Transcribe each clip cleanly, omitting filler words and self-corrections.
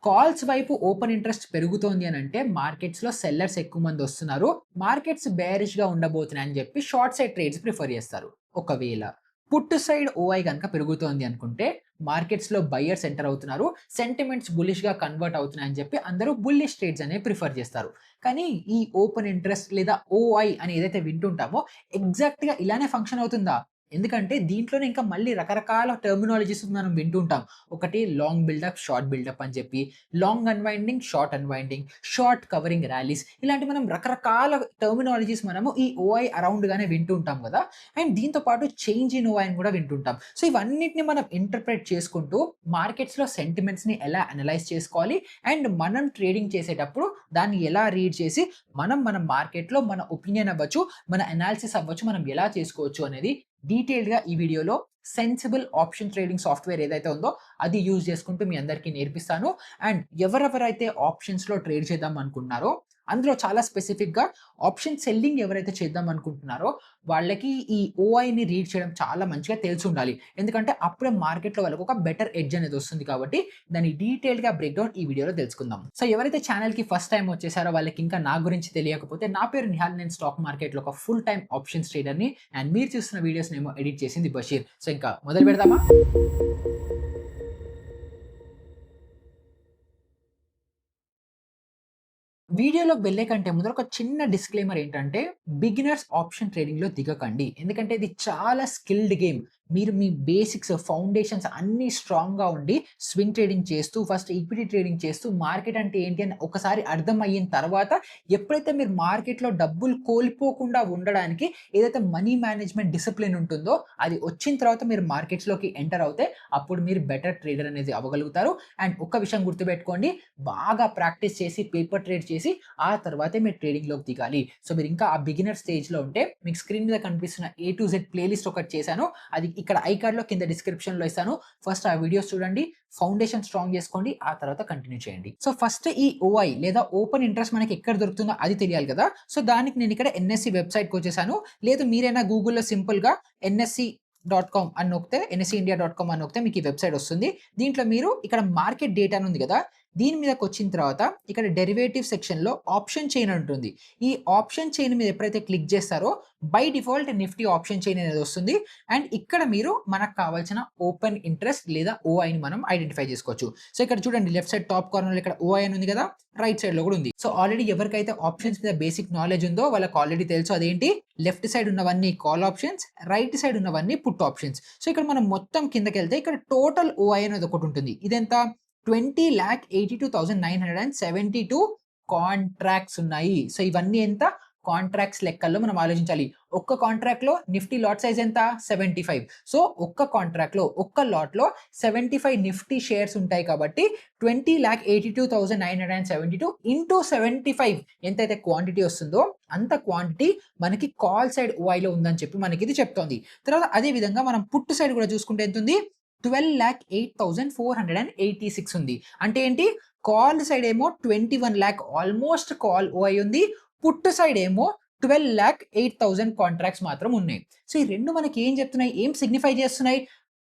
Calls వైపు open interest పెరుగుతోంది అని అంటే మార్కెట్స్‌లో సెల్లర్స్ ఎక్కువ మంది వస్తున్నారు. మార్కెట్స్ బేరిష్‌గా ఉండబోతున్నాయని చెప్పి షార్ట్ సైడ్ ట్రేడ్స్ ప్రిఫర్ చేస్తారు. ఒకవేళ పుట్ సైడ్ ఓఐ గనుక పెరుగుతోంది అనుకుంటే మార్కెట్స్‌లో బయర్స్ ఎంటర్ అవుతున్నారు. సెంటిమెంట్స్ బుల్లిష్‌గా కన్వర్ట్ అవుతున్నాయని చెప్పి అందరూ బుల్లిష్ ట్రేడ్స్ అనేవి ప్రిఫర్ చేస్తారు. కానీ ఈ ఓపెన్ ఇంట్రెస్ట్ లేదా ఓఐ అని ఏదైతే వింటుంటామో ఎగ్జాక్ట్‌గా ఇలానే ఫంక్షన్ అవుతుందా? ఎందుకంటే దీంట్లోనే ఇంకా మళ్ళీ రకరకాల టెర్మినాలజీస్ మనం వింటుంటాం. ఒకటి లాంగ్ బిల్డప్, షార్ట్ బిల్డప్ అని చెప్పి, long unwinding, short unwinding, short covering rallies ఇలాంటి మనం రకరకాల టెర్మినాలజీస్ మనము ఈ ఓఐ అరౌండ్‌గానే వింటుంటాం గదా! అండ్ దీంతో పాటు చేంజ్ ఇన్ ఓఐ అని గూడా వింటుంటాం. సో ఇవన్నిటిని మనం ఇంటర్ప్రెట్ చేసుకుంటూ మార్కెట్స్‌లో సెంటిమెంట్స్‌ని ఎలా అనలైజ్ చేసుకోవాలి అండ్ మనం ట్రేడింగ్ చేసేటప్పుడు దాన్ని ఎలా రీడ్ చేసి మన మార్కెట్‌లో మన ఒపీనియన్ అవ్వచ్చు, మన అనాలిసిస్ అవ్వచ్చు, మనం ఎలా చేసుకోవచ్చు అనేది డీటెయిల్డ్‌గా ఈ వీడియోలో సెన్సిబుల్ ఆప్షన్ ట్రేడింగ్ సాఫ్ట్‌వేర్ ఏదైతే ఉందో అది యూజ్ చేసుకుంటూ మీ అందరికీ నేర్పిస్తాను. అండ్ ఎవరెవరైతే ఆప్షన్స్‌లో ట్రేడ్ చేద్దాం అనుకుంటున్నారో అందులో చాలా స్పెసిఫిక్‌గా ఆప్షన్ సెల్లింగ్ ఎవరైతే చేద్దాం అనుకుంటున్నారో వాళ్ళకి ఈ ఓఐని రీడ్ చేయడం చాలా మంచిగా తెలిసుండాలి. ఎందుకంటే అప్పుడే మార్కెట్‌లో వాళ్ళకి ఒక బెటర్ ఎడ్జ్ అనేది వస్తుంది కాబట్టి దాన్ని డీటెయిల్డ్‌గా బ్రేక్ డౌన్ ఈ వీడియోలో తెలుసుకుందాం. సో ఎవరైతే ఛానెల్‌కి ఫస్ట్ టైమ్ వచ్చేసారో వాళ్ళకి ఇంకా నా గురించి తెలియకపోతే నా పేరు నిహాల్. నేను స్టాక్ మార్కెట్‌లో ఒక ఫుల్ టైమ్ ఆప్షన్స్ ట్రేడర్‌ని అండ్ మీరు చూస్తున్న వీడియోస్‌నేమో ఎడిట్ చేసింది బషీర్. సో ఇంకా మొదలు పెడదామా? వీడియోలోకి వెళ్ళే కంటే ముందర ఒక చిన్న డిస్క్లైమర్ ఏంటంటే, బిగినర్స్ ఆప్షన్ ట్రేడింగ్‌లో దిగకండి. ఎందుకంటే ఇది చాలా స్కిల్డ్ గేమ్. మీరు మీ బేసిక్స్, ఫౌండేషన్స్ అన్నీ స్ట్రాంగ్‌గా ఉండి స్వింగ్ ట్రేడింగ్ చేస్తూ, ఫస్ట్ ఈక్విటీ ట్రేడింగ్ చేస్తూ, మార్కెట్ అంటే ఏంటి అని ఒకసారి అర్థమయిన తర్వాత, ఎప్పుడైతే మీరు మార్కెట్‌లో డబ్బులు కోల్పోకుండా ఉండడానికి ఏదైతే మనీ మేనేజ్‌మెంట్ డిసిప్లిన్ ఉంటుందో, అది వచ్చిన తర్వాత మీరు మార్కెట్స్‌లోకి ఎంటర్ అవుతే, అప్పుడు మీరు బెటర్ ట్రేడర్ అనేది అవ్వగలుగుతారు. అండ్ ఒక్క విషయం గుర్తుపెట్టుకోండి, బాగా ప్రాక్టీస్ చేసి, పేపర్ ట్రేడ్ చేసి, ఆ తర్వాతే మీరు ట్రేడింగ్‌లోకి దిగాలి. సో మీరు ఇంకా ఆ బిగినర్ స్టేజ్‌లో ఉంటే మీకు స్క్రీన్ మీద కనిపిస్తున్న ఏ టు జెడ్ ప్లేలిస్ట్ ఒకటి చేశాను. అది ఇక్కడ ఐ కార్డ్‌లో కింద డిస్క్రిప్షన్‌లో ఇస్తాను. ఫస్ట్ ఆ వీడియోస్ చూడండి. ఫౌండేషన్ స్ట్రాంగ్ చేసుకోండి. ఆ తర్వాత కంటిన్యూ చేయండి. సో ఫస్ట్ ఈ ఓఐ లేదా ఓపెన్ ఇంట్రెస్ట్ మనకి ఎక్కడ దొరుకుతుందో అది తెలియాలి కదా! సో దానికి నేను ఇక్కడ ఎన్ఎస్‌సి వెబ్‌సైట్‌కొచ్చేసాను. లేదు మీరైనా గూగుల్‌లో సింపుల్‌గా ఎన్ఎస్‌సి.కామ్ అని నొక్కితే NSEindia.com అని నొక్కితే మీకు ఈ వెబ్‌సైట్ వస్తుంది. దీంట్లో మీరు ఇక్కడ మార్కెట్ డేటా అని ఉంది కదా! దీని మీదకొచ్చిన తర్వాత ఇక్కడ డెరివేటివ్ సెక్షన్‌లో ఆప్షన్ చైన్ అని ఉంటుంది. ఈ ఆప్షన్ చైన్ మీద ఎప్పుడైతే క్లిక్ చేస్తారో by default Nifty option chain అనేది వస్తుంది. అండ్ ఇక్కడ మీరు మనకు కావాల్సిన ఓపెన్ ఇంట్రెస్ట్ లేదా ఓఐని మనం ఐడెంటిఫై చేసుకోవచ్చు. సో ఇక్కడ చూడండి లెఫ్ట్ సైడ్ టాప్ కార్నర్‌లో ఇక్కడ ఓఐ అని ఉంది కదా! రైట్ సైడ్‌లో కూడా ఉంది. సో ఆల్రెడీ ఎవరికైతే ఆప్షన్స్ మీద బేసిక్ నాలెడ్జ్ ఉందో వాళ్ళకి ఆల్రెడీ తెలుసు అదేంటి లెఫ్ట్ సైడ్ ఉన్నవన్నీ కాల్ ఆప్షన్స్, రైట్ సైడ్ ఉన్నవన్నీ పుట్ ఆప్షన్స్. సో ఇక్కడ మనం మొత్తం కిందకెళ్తే ఇక్కడ టోటల్ ఓఐ అనేది ఒకటి ఉంటుంది. ఇదెంత 20,82,972 కాంట్రాక్ట్స్ ఉన్నాయి. సో ఇవన్నీ ఎంత? కాంట్రాక్ట్స్ లెక్కల్లో మనం ఆలోచించాలి. ఒక్క కాంట్రాక్ట్‌లో నిఫ్టీ లాట్ సైజ్ ఎంత? 75. సో ఒక్క కాంట్రాక్ట్‌లో, ఒక్క లాట్‌లో 75 నిఫ్టీ షేర్స్ ఉంటాయి కాబట్టి 20,82,972 ఇంటూ 75 ఎంతైతే క్వాంటిటీ వస్తుందో అంత క్వాంటిటీ మనకి కాల్ సైడ్ ఓఐలో ఉందని చెప్పి మనకిది చెప్తోంది. తర్వాత అదే విధంగా మనం పుట్ సైడ్ కూడా చూసుకుంటే ఎంతుంది? 12,08,486 ఉంది. అంటే ఏంటి? కాల్ సైడ్ ఏమో 21,00,000 ఆల్‌మోస్ట్ కాల్ ఓఐ ఉంది. పుట్ సైడ్ ఏమో 12,08,000 కాంట్రాక్ట్స్ మాత్రం ఉన్నాయి. సో ఈ 2 మనకి ఏం చెప్తున్నాయి? ఏం సిగ్నిఫై చేస్తున్నాయి?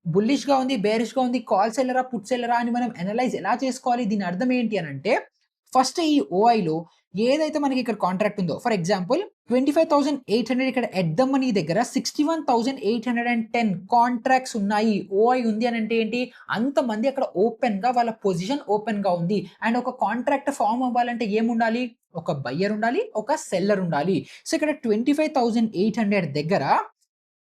బుల్లిష్‌గా ఉంది, బేరిష్‌గా ఉంది, కాల్ సెల్లరా, పుట్ సెల్లరా అని మనం అనలైజ్ ఎలా చేసుకోవాలి? దీని అర్థం ఏంటి అనంటే, ఫస్ట్ ఈ ఓఐలో ఏదైతే మనకి ఇక్కడ కాంట్రాక్ట్ ఉందో ఫర్ ఎగ్జాంపుల్ 25,800 ఇక్కడ ఎట్ ద మనీ దగ్గర 61,810 కాంట్రాక్ట్స్ ఉన్నాయి. ఓఐ ఉంది అని అంటే ఏంటి? అంతమంది అక్కడ ఓపెన్‌గా వాళ్ళ పొజిషన్ ఓపెన్‌గా ఉంది. అండ్ ఒక కాంట్రాక్ట్ ఫార్మ్ అవ్వాలంటే ఏముండాలి? ఒక బయ్యర్ ఉండాలి, ఒక సెల్లర్ ఉండాలి. సో ఇక్కడ 25,800 దగ్గర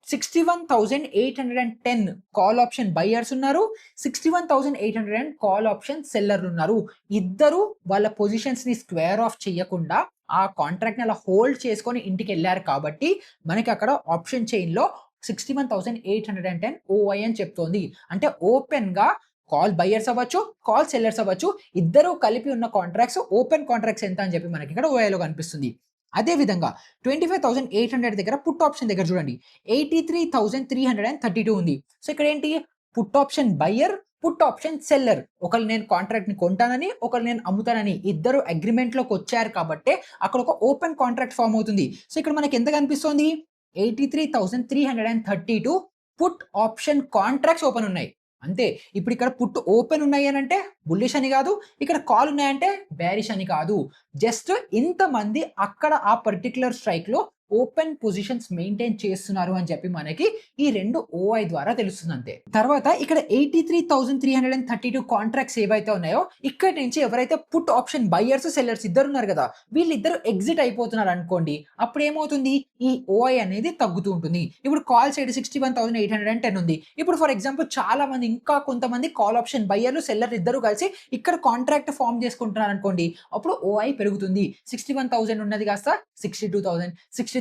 61,810 కాల్ ఆప్షన్ బయ్యర్స్ ఉన్నారు. 61,800 కాల్ ఆప్షన్ సెల్లర్లు ఉన్నారు. ఇద్దరు వాళ్ళ పొజిషన్స్‌ని స్క్వేర్ ఆఫ్ చేయకుండా ఆ కాంట్రాక్ట్‌ని అలా హోల్డ్ చేసుకొని ఇంటికెళ్లారు కాబట్టి మనకి అక్కడ ఆప్షన్ చైన్‌లో 61,810 ఓఐ అని చెప్తోంది. అంటే ఓపెన్‌గా కాల్ బయ్యర్స్ అవ్వచ్చు, కాల్ సెల్లర్స్ అవ్వచ్చు. ఇద్దరు కలిపి ఉన్న కాంట్రాక్ట్స్ ఓపెన్ కాంట్రాక్ట్స్ ఎంత అని చెప్పి మనకి ఇక్కడ ఓఐలో కనిపిస్తుంది. అదే విధంగా 25,800 దగ్గర పుట్ ఆప్షన్ దగ్గర చూడండి 83,332 ఉంది. సో ఇక్కడ ఏంటి put option buyer, put option seller. ఒకళ్ళు నేను కాంట్రాక్ట్‌ని కొంటానని, ఒకళ్ళు నేను అమ్ముతానని ఇద్దరు అగ్రీమెంట్‌లోకి వచ్చారు కాబట్టే అక్కడ ఒక ఓపెన్ కాంట్రాక్ట్ ఫార్మ్ అవుతుంది. సో ఇక్కడ మనకి ఎంత కనిపిస్తోంది? 83,332 పుట్ ఆప్షన్ కాంట్రాక్ట్స్ ఓపెన్ ఉన్నాయి. అంతే. ఇప్పుడు ఇక్కడ పుట్ ఓపెన్ ఉన్నాయి అనంటే బుల్లిష్ అని కాదు. ఇక్కడ కాల్ ఉన్నాయంటే బేరిష్ అని కాదు. జస్ట్ ఇంతమంది అక్కడ ఆ పర్టిక్యులర్ స్ట్రైక్‌లో ఓపెన్ పొజిషన్స్ మెయింటైన్ చేస్తున్నారు అని చెప్పి మనకి ఈ 2 ఓఐ ద్వారా తెలుస్తుంది అంతే. తర్వాత ఇక్కడ 83,332 కాంట్రాక్ట్స్ ఏవైతే ఉన్నాయో ఇక్కడి నుంచి ఎవరైతే పుట్ ఆప్షన్ బయర్స్, సెల్లర్స్ ఇద్దరు ఉన్నారు కదా! వీళ్ళిద్దరూ ఎగ్జిట్ అయిపోతున్నారు అనుకోండి. అప్పుడు ఏమవుతుంది? ఈ ఓఐ అనేది తగ్గుతూ ఉంటుంది. ఇప్పుడు కాల్ సైడ్ 61,810 ఉంది. ఇప్పుడు ఫర్ ఎగ్జాంపుల్ చాలా మంది ఇంకా కొంతమంది కాల్ ఆప్షన్ బయర్లు, సెల్లర్లు ఇద్దరు కలిసి ఇక్కడ కాంట్రాక్ట్ ఫార్మ్ చేసుకుంటున్నారు అనుకోండి. అప్పుడు ఓఐ పెరుగుతుంది. 61,000 ఉన్నది కాస్త 62,000, 63,000,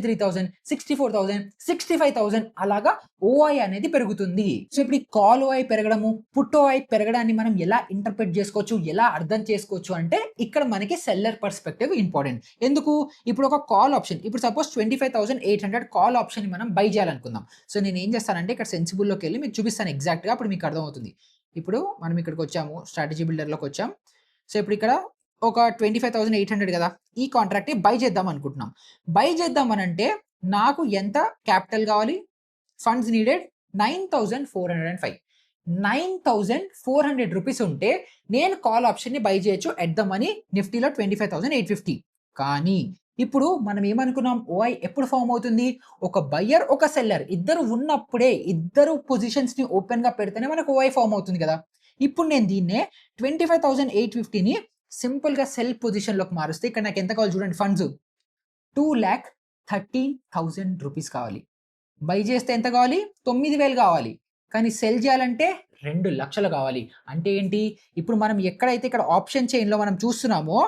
64,000, 65,000 అలాగా ఓఐ అనేది పెరుగుతుంది. సో ఇప్పుడు ఈ కాల్ ఓఐ పెరగడము, పుట్ ఓఐ పెరగడాన్ని మనం ఎలా ఇంటర్ప్రెట్ చేసుకోవచ్చు, ఎలా అర్థం చేసుకోవచ్చు అంటే ఇక్కడ మనకి సెల్లర్ పర్స్పెక్టివ్ ఇంపార్టెంట్. ఎందుకు? ఇప్పుడు ఒక కాల్ ఆప్షన్, ఇప్పుడు సపోజ్ 25,800 కాల్ ఆప్షన్ ని మనం బై చేయాలనుకుందాం. సో నేను ఏం చేస్తానంటే ఇక్కడ సెన్సిబుల్లోకి వెళ్ళి మీకు చూపిస్తాను ఎగ్జాక్ట్‌గా, అప్పుడు మీకు అర్థమవుతుంది. ఇప్పుడు మనం ఇక్కడికి వచ్చాము, స్ట్రాటజీ బిల్డర్‌లోకి వచ్చాం. సో ఇప్పుడు ఇక్కడ ఒక 25,800 కదా! ఈ కాంట్రాక్ట్‌ని బై చేద్దాం అనుకుంటున్నాం. బై చేద్దాం అనంటే నాకు ఎంత క్యాపిటల్ కావాలి? Funds needed 9,405. 9,400 రూపీస్ ఉంటే నేను కాల్ ఆప్షన్‌ని బై చేయొచ్చు ఎట్ ద మనీ నిఫ్టీలో 25,850. కానీ ఇప్పుడు మనం ఏమనుకున్నాం? ఓఐ ఎప్పుడు ఫార్మ్ అవుతుంది? ఒక బయ్యర్, ఒక సెల్లర్ ఇద్దరు ఉన్నప్పుడే, ఇద్దరు పొజిషన్స్‌ని ఓపెన్‌గా పెడితేనే మనకు ఓఐ ఫార్మ్ అవుతుంది కదా! ఇప్పుడు నేను దీన్నే 25,850ని సింపుల్‌గా సెల్ పొజిషన్‌లోకి మారుస్తే ఇక్కడ నాకు ఎంత కావాలి చూడండి ఫండ్స్. 2,13,000 రూపీస్ కావాలి. బై చేస్తే ఎంత కావాలి? 9,000 కావాలి. కానీ సెల్ చేయాలంటే 2,00,000 కావాలి. అంటే ఏంటి? ఇప్పుడు మనం ఎక్కడైతే ఇక్కడ ఆప్షన్ చైన్‌లో మనం చూస్తున్నామో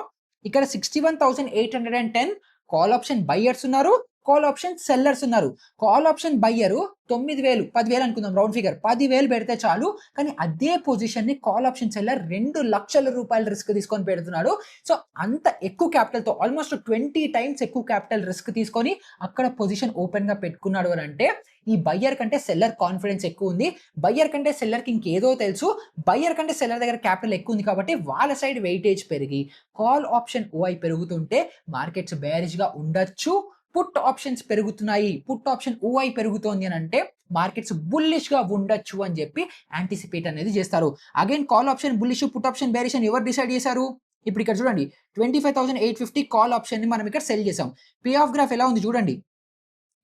ఇక్కడ 61,810 కాల్ ఆప్షన్ బయ్యర్స్ ఉన్నారు. కాల్ ఆప్షన్ సెల్లర్స్ ఉన్నారు. కాల్ ఆప్షన్ బయ్యరు 9,000, 10,000 అనుకుందాం రౌండ్ ఫిగర్. 10,000 పెడితే చాలు. కానీ అదే పొజిషన్‌ని కాల్ ఆప్షన్ సెల్లర్ 2,00,000 రిస్క్ తీసుకొని పెడుతున్నాడు. సో అంత ఎక్కువ క్యాపిటల్‌తో ఆల్మోస్ట్ 20 టైమ్స్ ఎక్కువ క్యాపిటల్ రిస్క్ తీసుకొని అక్కడ పొజిషన్ ఓపెన్‌గా పెట్టుకున్నాడు అని అంటే ఈ బయ్యర్ కంటే సెల్లర్ కాన్ఫిడెన్స్ ఎక్కువ ఉంది. బయ్యర్ కంటే సెల్లర్‌కి ఇంకేదో తెలుసు. బయ్యర్ కంటే సెల్లర్ దగ్గర క్యాపిటల్ ఎక్కువ ఉంది కాబట్టి వాళ్ళ సైడ్ వెయిటేజ్ పెరిగి కాల్ ఆప్షన్ ఓఐ పెరుగుతుంటే మార్కెట్స్ బేరిష్‌గా ఉండొచ్చు. పుట్ ఆప్షన్స్ పెరుగుతున్నాయి, పుట్ ఆప్షన్ ఓఐ పెరుగుతోంది అని అంటే మార్కెట్స్ బుల్లిష్‌గా ఉండొచ్చు అని చెప్పి యాంటిసిపేట్ అనేది చేస్తారు. Again call option bullish, put option bearish అని ఎవరు డిసైడ్ చేశారు? ఇప్పుడు ఇక్కడ చూడండి 25,850 కాల్ ఆప్షన్‌ని మనం ఇక్కడ సెల్ చేసాం. పే ఆఫ్ గ్రాఫ్ ఎలా ఉంది చూడండి.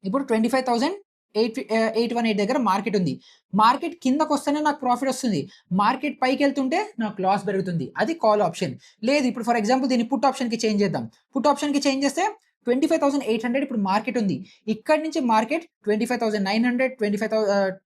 ఇప్పుడు 25,818 దగ్గర మార్కెట్ ఉంది. మార్కెట్ కిందకొస్తేనే నాకు ప్రాఫిట్ వస్తుంది. మార్కెట్ పైకెళ్తుంటే నాకు లాస్ పెరుగుతుంది. అది కాల్ ఆప్షన్. లేదు ఇప్పుడు ఫర్ ఎగ్జాంపుల్ దీన్ని పుట్ ఆప్షన్‌కి చేంజ్ చేద్దాం. పుట్ ఆప్షన్‌కి చేంజ్ చేస్తే 25,800 ఇప్పుడు మార్కెట్ ఉంది. ఇక్కడి నుంచి మార్కెట్ 25,900, 26,000,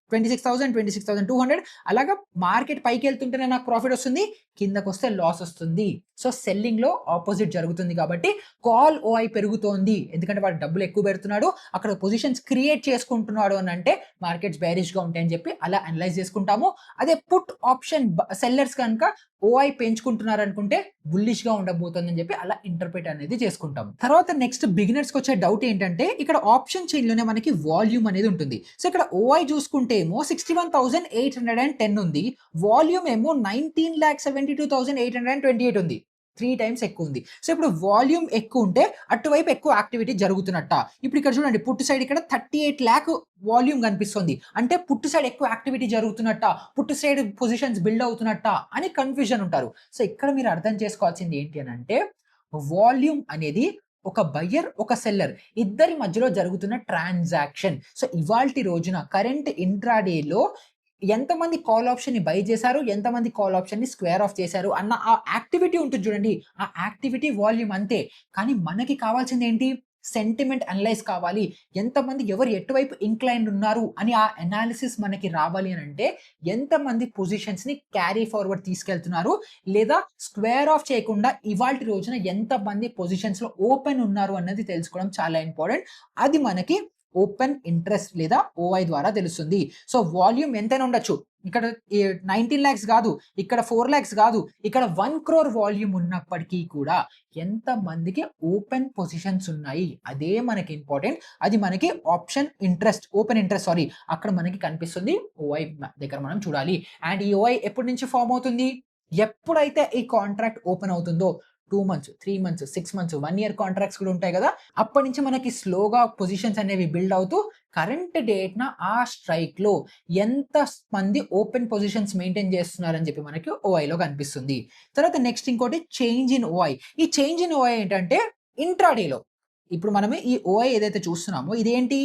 26,200 అలాగా మార్కెట్ పైకెళ్తుంటేనే నాకు ప్రాఫిట్ వస్తుంది. కిందకొస్తే లాస్ వస్తుంది. సో సెల్లింగ్‌లో ఆపోజిట్ జరుగుతుంది కాబట్టి కాల్ ఓఐ పెరుగుతోంది. ఎందుకంటే వాడు డబ్బులు ఎక్కువ పెడుతున్నాడు. అక్కడ పొజిషన్స్ క్రియేట్ చేసుకుంటున్నాడు అని అంటే మార్కెట్స్ బేరిష్‌గా ఉంటాయని చెప్పి అలా అనలైజ్ చేసుకుంటాము. అదే పుట్ ఆప్షన్ సెల్లర్స్ కనుక ఓఐ పెంచుకుంటున్నారు అనుకుంటే బుల్లిష్‌గా ఉండబోతుందని చెప్పి అలా ఇంటర్ప్రిట్ అనేది చేసుకుంటాం. తర్వాత నెక్స్ట్ బిగినర్స్‌కి వచ్చే డౌట్ ఏంటంటే ఇక్కడ ఆప్షన్ చైన్‌లోనే మనకి వాల్యూమ్ అనేది ఉంటుంది. సో ఇక్కడ ఓఐ చూసుకుంటే ఏమో 61,810 ఉంది. వాల్యూమ్ ఏమో 19,72,828 ఉంది. 3 టైమ్స్ ఎక్కువ ఉంది. సో ఇప్పుడు వాల్యూమ్ ఎక్కువ ఉంటే అటువైపు ఎక్కువ యాక్టివిటీ జరుగుతున్నట్ట. ఇప్పుడు ఇక్కడ చూడండి పుట్ సైడ్ ఇక్కడ 38,00,000 వాల్యూమ్ కనిపిస్తుంది. అంటే పుట్ సైడ్ ఎక్కువ యాక్టివిటీ జరుగుతున్నట్ట, పుట్ సైడ్ పొజిషన్స్ బిల్డ్ అవుతున్నట్ట అని కన్‌ఫ్యూజన్ ఉంటారు. సో ఇక్కడ మీరు అర్థం చేసుకోవాల్సింది ఏంటి అనంటే వాల్యూమ్ అనేది ఒక బయ్యర్, ఒక సెల్లర్ ఇద్దరి మధ్యలో జరుగుతున్న ట్రాన్సాక్షన్. సో ఇవాల్టి రోజున కరెంట్ ఇంట్రాడేలో ఎంతమంది కాల్ ఆప్షన్‌ని బై చేశారు, ఎంతమంది కాల్ ఆప్షన్‌ని స్క్వేర్ ఆఫ్ చేశారు అన్న ఆ యాక్టివిటీ ఉంటుంది చూడండి. ఆ యాక్టివిటీ వాల్యూమ్ అంతే. కానీ మనకి కావాల్సిందేంటి? సెంటిమెంట్ అనలైజ్ కావాలి. ఎంతమంది ఎవరు ఎటువైపు ఇంక్లైన్డ్ ఉన్నారు అని ఆ అనాలిసిస్ మనకి రావాలి అనంటే ఎంతమంది పొజిషన్స్‌ని క్యారీ ఫార్వర్డ్ తీసుకెళ్తున్నారు లేదా స్క్వేర్ ఆఫ్ చేయకుండా ఇవాల్టి రోజున ఎంతమంది పొజిషన్స్‌లో ఓపెన్ ఉన్నారు అన్నది తెలుసుకోవడం చాలా ఇంపార్టెంట్. అది మనకి ఓపెన్ ఇంట్రెస్ట్ లేదా ఓఐ ద్వారా తెలుస్తుంది. సో వాల్యూమ్ ఎంతైనా ఉండొచ్చు. ఇక్కడ 19,00,000 కాదు, ఇక్కడ 4,00,000 కాదు, ఇక్కడ 1 crore వాల్యూమ్ ఉన్నప్పటికీ కూడా ఎంత మందికి ఓపెన్ పొజిషన్స్ ఉన్నాయి అదే మనకి ఇంపార్టెంట్. అది మనకి option interest, open interest sorry అక్కడ మనకి కనిపిస్తుంది. ఓఐ దగ్గర మనం చూడాలి. అండ్ ఈ ఓఐ ఎప్పటి నుంచి ఫార్మ్ అవుతుంది? ఎప్పుడైతే ఈ కాంట్రాక్ట్ ఓపెన్ అవుతుందో 2 months, 3 months, 6 months, 1 year contracts కూడా ఉంటాయి కదా. అప్పటి నుంచి మనకి స్లోగా పొజిషన్స్ అనేవి బిల్డ్ అవుతూ కరెంట్ డేట్‌న ఆ స్ట్రైక్‌లో ఎంత మంది ఓపెన్ పొజిషన్స్ మెయింటైన్ చేస్తున్నారని చెప్పి మనకి ఓఐలో కనిపిస్తుంది. తర్వాత నెక్స్ట్ ఇంకోటి చేంజ్ ఇన్ ఓఐ. ఈ చేంజ్ ఇన్ ఓఐ ఏంటంటే ఇంట్రాడేలో. ఇప్పుడు మనము ఈ ఓఐ ఏదైతే చూస్తున్నామో ఇదేంటి?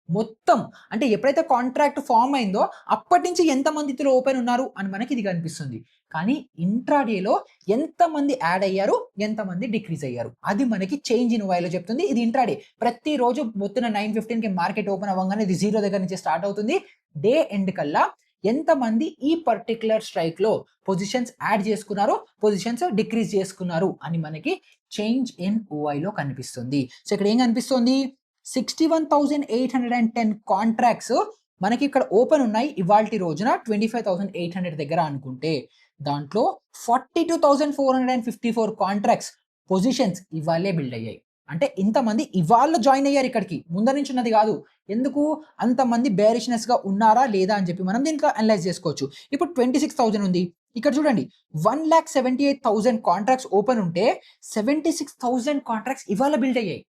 మొత్తం అంటే ఎప్పుడైతే కాంట్రాక్ట్ ఫార్మ్ అయిందో అప్పటి నుంచి ఎంతమంది ఇందులో ఓపెన్ ఉన్నారు అని మనకి ఇది కనిపిస్తుంది. కానీ ఇంట్రాడేలో ఎంతమంది యాడ్ అయ్యారు, ఎంతమంది డిక్రీజ్ అయ్యారు అది మనకి చేంజ్ ఇన్ ఓఐలో చెప్తుంది. ఇది ఇంట్రాడే. ప్రతిరోజు పొద్దున 9:15కి మార్కెట్ ఓపెన్ అవ్వగానే ఇది 0 దగ్గర నుంచి స్టార్ట్ అవుతుంది. డే ఎండ్ కల్లా ఎంతమంది ఈ పర్టిక్యులర్ స్ట్రైక్‌లో పొజిషన్స్ యాడ్ చేసుకున్నారు, పొజిషన్స్ డిక్రీజ్ చేసుకున్నారు అని మనకి చేంజ్ ఇన్ ఓఐలో కనిపిస్తుంది. సో ఇక్కడ ఏం కనిపిస్తుంది? 61,810 కాంట్రాక్ట్స్ మనకి ఇక్కడ ఓపెన్ ఉన్నాయి ఇవాల్టి రోజున 25,800 దగ్గర అనుకుంటే, దాంట్లో 42,454 కాంట్రాక్ట్స్ పొజిషన్స్ ఇవాళే బిల్డ్ అయ్యాయి. అంటే ఇంతమంది ఇవాళ జాయిన్ అయ్యారు ఇక్కడికి. ముందర నుంచి ఉన్నది కాదు. ఎందుకు? అంతమంది బేరిష్‌నెస్‌గా ఉన్నారా లేదా అని చెప్పి మనం దీంట్లో అనలైజ్ చేసుకోవచ్చు. ఇప్పుడు 26,000 ఉంది. ఇక్కడ చూడండి 1,78,000 కాంట్రాక్ట్స్ ఓపెన్ ఉంటే 76,000 కాంట్రాక్ట్స్ ఇవాళ బిల్డ్ అయ్యాయి.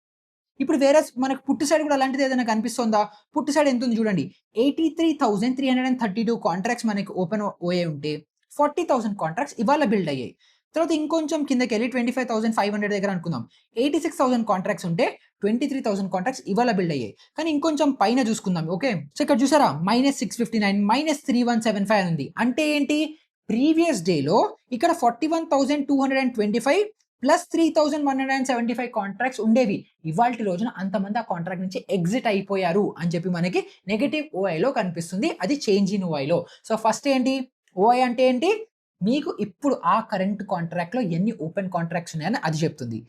ఇప్పుడు వేరే మనకు పుట్టు సైడ్ కూడా అలాంటిది ఏదైనా కనిపిస్తుందా? పుట్టు సైడ్ ఎంత ఉంది చూడండి. 83,332 కాంట్రాక్ట్స్ మనకి ఓపెన్ ఓఏ ఉంటే 40,000 కాంట్రాక్ట్స్ ఇవాళ బిల్డ్ అయ్యాయి. తర్వాత ఇంకొంచెం కిందకెళ్ళి 25,500 దగ్గర అనుకుందాం. 86,000 కాంట్రాక్ట్స్ ఉంటే 23,000 కాంట్రాక్ట్స్ ఇవాళ బిల్డ్ అయ్యాయి. కానీ ఇంకొంచెం పైన చూసుకుందాం. ఓకే. సో ఇక్కడ చూసారా -659, -3175 అని ఉంది. అంటే ఏంటి? ప్రీవియస్ డేలో ఇక్కడ 41,225 ప్లస్ 3,175 కాంట్రాక్ట్స్ ఉండేవి. ఇవాల్టి రోజున అంతమంది ఆ కాంట్రాక్ట్ నుంచి ఎగ్జిట్ అయిపోయారు అని చెప్పి మనకి నెగెటివ్ ఓఐలో కనిపిస్తుంది. అది చేంజ్ ఇన్ ఓఐలో. సో ఫస్ట్ ఏంటి? ఓఐ అంటే ఏంటి? మీకు ఇప్పుడు ఆ కరెంట్ కాంట్రాక్ట్‌లో ఎన్ని ఓపెన్ కాంట్రాక్ట్స్ ఉన్నాయని అది చెప్తుంది.